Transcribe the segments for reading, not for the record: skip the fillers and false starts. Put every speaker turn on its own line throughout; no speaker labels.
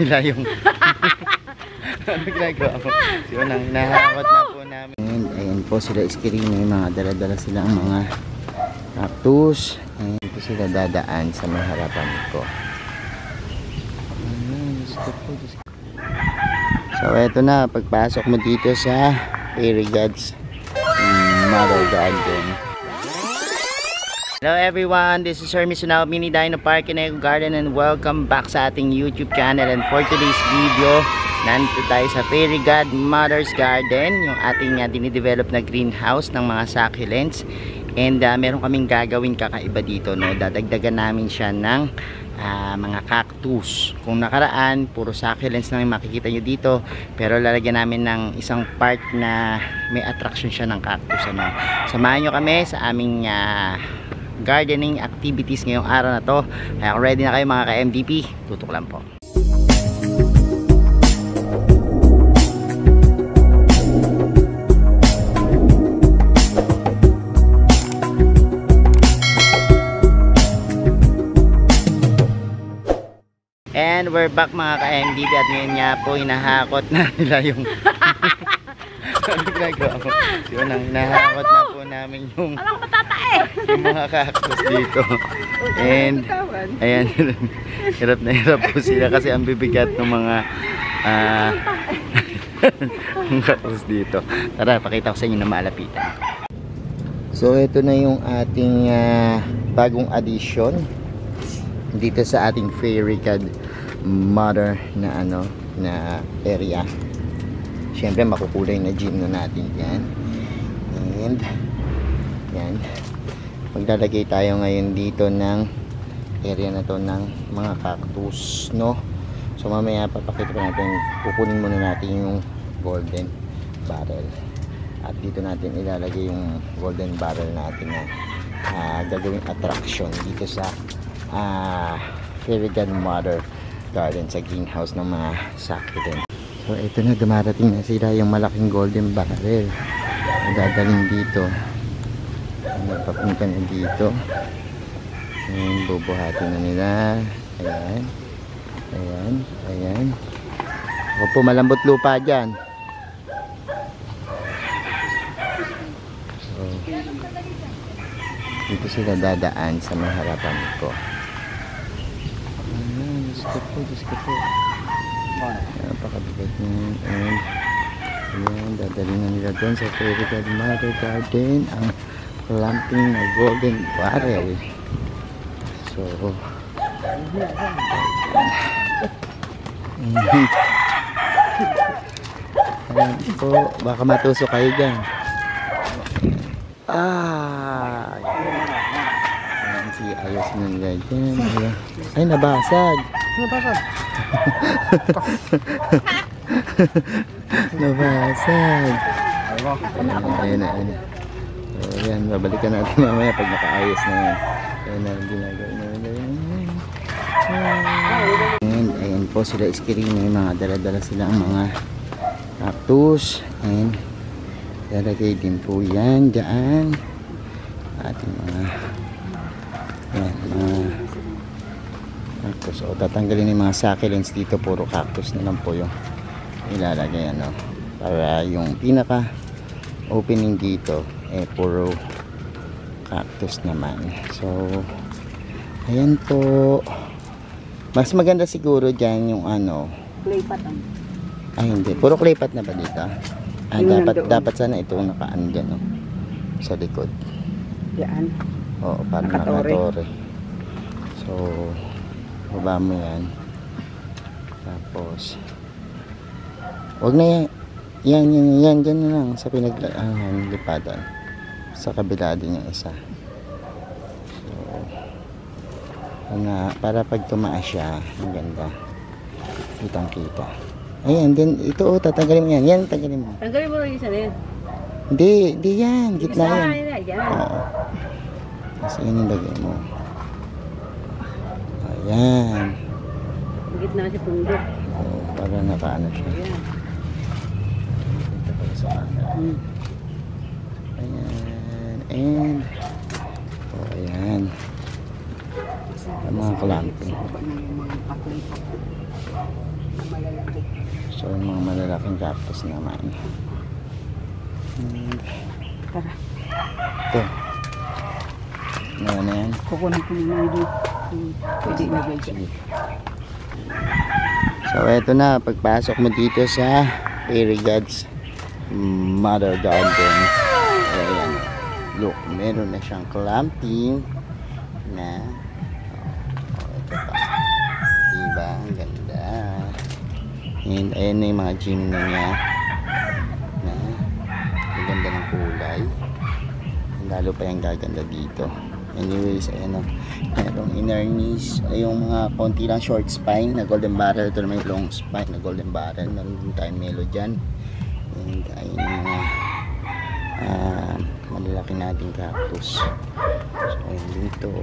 nila yung ano ginagawa mo? So, hinahakot na po namin. And ayan po sila screen. May mga dala-dala silang mga cactus. Ayan po sila dadaan sa may harapan ko. So eto na, pagpasok mo dito sa Fairy God's Mother Garden. Hello everyone, this is Hermes Sunao, Mini Dino Park in Eco Garden, and welcome back sa ating YouTube channel. And for today's video, nandito tayo sa Fairy God Mother's Garden, yung ating dinidevelop na greenhouse ng mga succulents. And meron kaming gagawin kakaiba dito, no? Dadagdagan namin siya ng mga cactus. Kung nakaraan, puro succulents na yung makikita nyo dito, pero lalagyan namin ng isang part na may attraction siya ng cactus, ano? Samahan nyo kami sa aming gardening activities ngayong araw na to. Kaya kung ready na kayo mga ka-MVP, tutok lang po. And we're back mga ka-MVP, at ngayon nga po hinahakot na nila yung ano ginagawa mo? Yun ang hinahakot na po namin yung yung mga cactus dito. And ayan, hirap na hirap po sila kasi ang bibigat ng mga cactus dito. Tara, pakita ko sa inyo na malapitan. So ito na yung ating bagong addition dito sa ating Fairy God Mother na na area. Siyempre makukulay na gym na natin yan. And yan, maglalagay tayo ngayon dito ng area na to ng mga cactus, no? So mamaya papakita pa natin, kukunin muna natin yung golden barrel, at dito natin ilalagay yung golden barrel natin na gagawing attraction dito sa Fairy God Mother Garden, sa greenhouse ng mga succulent. So ito na, dumarating na sila, yung malaking golden barrel na dadaling dito. Papunta na dito. Ayan, bubuhatin na nila. Ayan. Ayan. Ayan. Huwag po malambot lupa dyan. So dito sila dadaan sa may harapan ko. Ayan, Diyos ko po. Napakabigat niyan. And ayan, dadalhin na nila doon sa Fairy God Mother Garden ang clamping na golden barrel. So ayan po, baka matusok kayo dyan. Ayan, si ayos na nila dyan. Ayan. Ay, nabasag. Nabasag. Ayan. So ayan, babalikan natin mamaya pag nakaayos na yan. Ayan na ang ginagawa na. Ayan po sila screen. May mga dala-dala silang mga cactus. And lalagay din po yan dyan ating mga cactus. O tatanggalin yung mga succulents dito, puro cactus na lang po yung ilalagay, para yung pinaka opening dito puro cactus naman. So ayan po, mas maganda siguro dyan yung
clay pot.
Ay hindi, puro clay pot na ba dito? Dapat sana ito nakaan dyan, sa likod.
Yan.
Oo, para nakatore. So baba mo yan, tapos wag na yan dyan na lang sa pinaglipatan. Sa kabila din yung isa. So para pag tumaas siya, ang ganda, kitang kita. Ayan, then ito tatanggalin mo yan. Yan, tanggalin mo.
Tanggalin mo rin isa na yan.
Hindi yan, gitna yan.
Oo.
Kasi yun yung lagay mo. Ayan.
Gitna si pundo.
Para nakaano siya.
Ayan.
Ito pala sa kanan. Ayan. And ayan. Ang mga clamping. So yung mga malalaking cactus naman.
Tara.
Ito. Ano na yan?
Kukunin ko yung ID. Pwede ilagay dyan.
So eto na, pagpasok mo dito sa Fairy God's Mother Garden. Ayan. Look, meron na siyang clamping na ito pa. Diba? Ang ganda. And ayan na yung mga gym na niya na ang ganda ng kulay. Lalo pa yung gaganda dito. Anyways, ayan o. Merong inner knees. Ay, yung mga konti lang short spine na golden barrel. Ito naman yung long spine na golden barrel. Meron din tayong melo dyan. And ayun yung mga malalaki nating cactus. So, ayun dito.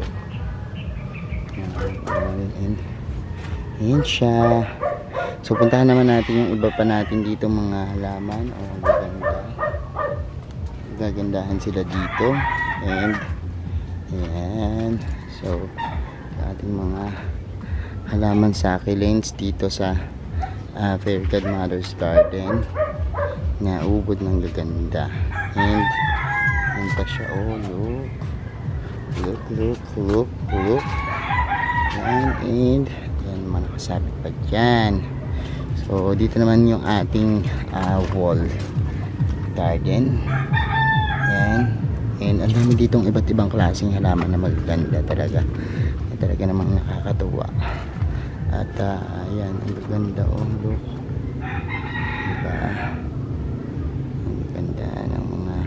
And ayan siya. So, puntahan naman natin yung iba pa natin dito mga halaman. O, gaganda. Gagandahan sila dito. And ayan. So, ating mga halaman succulents dito sa Fairy Godmother's Garden na ubod ng gaganda. And yan pa siya. Oh, look. And yan naman nakasabit pa dyan. So, dito naman yung ating wall garden. Yan. And ang dami ditong iba't ibang klaseng halaman na magaganda talaga. Talaga namang nakakatuwa. At ayan, ang ganda. Oh, look. Diba? Ang ganda ng mga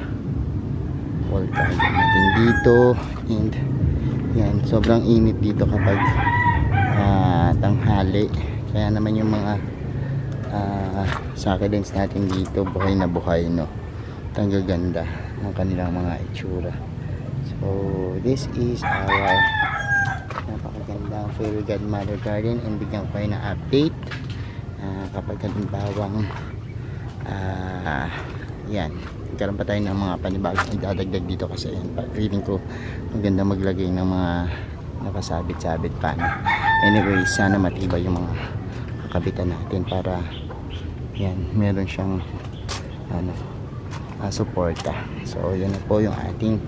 wall garden natin dito. And yan, sobrang init dito kapag tanghali. Kaya naman yung mga succulents natin dito buhay na buhay, no? Ang gaganda ng kanilang mga itsura. So this is our napakagandang Fairy Godmother Garden, and bigyan ko kayo ng update kapag halimbawang yan, nagkaroon pa tayo ng mga panibagong idadagdag dito kasi yan, feeling ko maganda maglagay ng mga nakasabit-sabit pa, no? Anyway, sana matibay yung mga kakabitan natin para yan, meron siyang suporta. So yun na po yung ating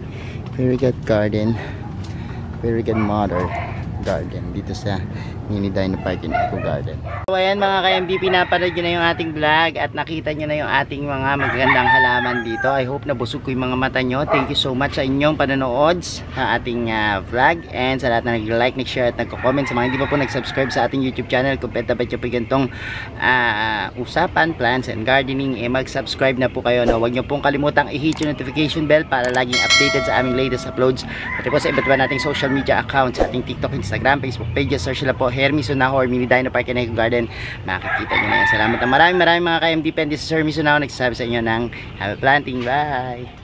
Fairy God Garden, Fairy Godmother Garden dito sa Mini Dino Park in Eco Garden. So ayan mga ka-MDP, napanood nyo na yung ating vlog at nakita nyo na yung ating mga magagandang halaman dito. I hope nabusog ko yung mga mata nyo. Thank you so much sa inyong panonood sa ating vlog, and sa lahat na nag-like, nag-share at nagko-comment. Sa mga hindi pa po nag-subscribe sa ating YouTube channel, kung pwede ba po gantong usapan, plants and gardening, mag-subscribe na po kayo, no? Huwag nyo pong kalimutang i-hit yung notification bell para laging updated sa aming latest uploads. Pati po sa iba't iba nating social media accounts, sa ating TikTok, Instagram, Facebook pages. Search sila po Hermes Unaho or Mini Dino Park in Eco Garden. Makikita nyo na yan. Salamat na maraming mga ka-MDP. This is Hermes Unaho, nagsasabi sa inyo ng happy planting. Bye!